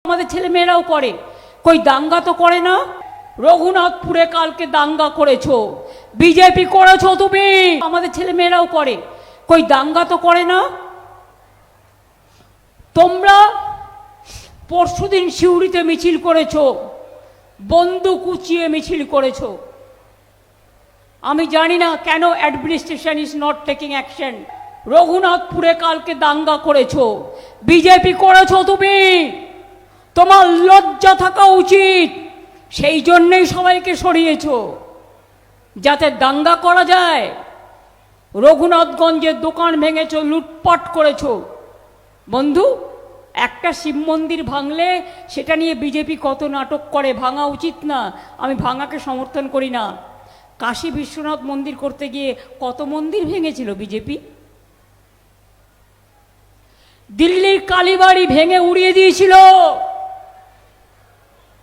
আমাদের ছেলেমেয়েরাও করে, কই দাঙ্গা তো করে না? রঘুনাথপুরে কালকে দাঙ্গা করেছো, বিজেপি করেছো তুমি। আমাদের ছেলেমেয়েরাও করে, কই দাঙ্গা তো করে না? তোমরা পরশুদিন সিউড়িতে মিছিল করেছো, বন্দুক উঁচিয়ে মিছিল করেছো। আমি জানি না কেন administration is not taking action. রঘুনাথপুরে কালকে দাঙ্গা করেছো, বিজেপি করেছো তুমি। তোমার লজ্জা থাকা উচিত। সেই জন্যই সবাইকে সরিয়েছো, যাতে দাঙ্গা করা যায়। রঘুনাথগঞ্জের দোকান ভেঙেছো, লুটপাট করেছো। বন্ধু, একটা শিব মন্দির ভাঙলে সেটা নিয়ে বিজেপি কত নাটক করে, ভাঙা উচিত না। আমি ভাঙাকে সমর্থন করি না। কাশী বিশ্বনাথ মন্দির করতে গিয়ে কত মন্দির ভেঙেছিল বিজেপি। দিল্লির কালীবাড়ি ভেঙে উড়িয়ে দিয়েছিল।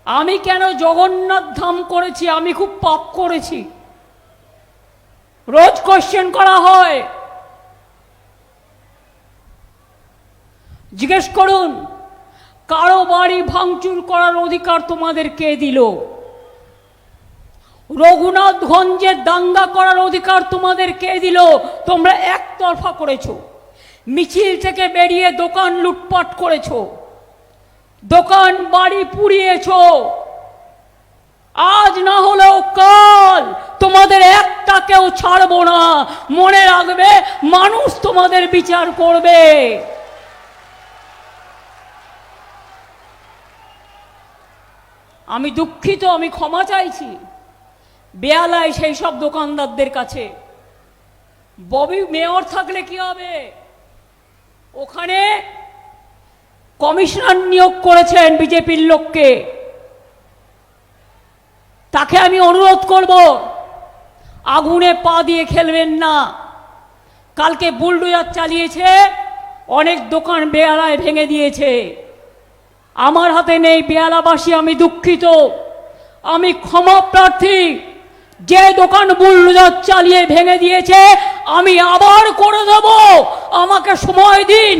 আমি কেন জগন্নাথ ধাম করেছি? আমি খুব পাপ করেছি। রোজ কোশ্চেন করা হয়। জিজ্ঞেস করুন, কারো বাড়ি ভাঙচুর করার অধিকার তোমাদের কে দিল? রঘুনাথগঞ্জে দাঙ্গা করার অধিকার তোমাদের কে দিল? তোমরা একতরফা করেছো। মিছিল থেকে বেরিয়ে দোকান লুটপাট করেছো, দোকান বাড়ি পুড়িয়েছো। আজ না হলেও কাল তোমাদের একটাকেও ছাড়বো না। মনে রাখবে, মানুষ তোমাদের বিচার করবে। আমি দুঃখিত, আমি ক্ষমা চাইছি বেয়ালায় সেই সব দোকানদারদের কাছে। ববি মেয়র থাকলে কি হবে? ওখানে কমিশনার নিয়োগ করেছেন বিজেপির লোককে। তাকে আমি অনুরোধ করব, আগুনে পা দিয়ে খেলবেন না। কালকে বুলডোজার চালিয়েছে, অনেক দোকান বেয়ালায় ভেঙে দিয়েছে। আমার হাতে নেই বেয়ালাবাসী, আমি দুঃখিত, আমি ক্ষমা প্রার্থী। যে দোকান বুলডোজার চালিয়ে ভেঙে দিয়েছে আমি আবার করে দেব। আমাকে সময় দিন।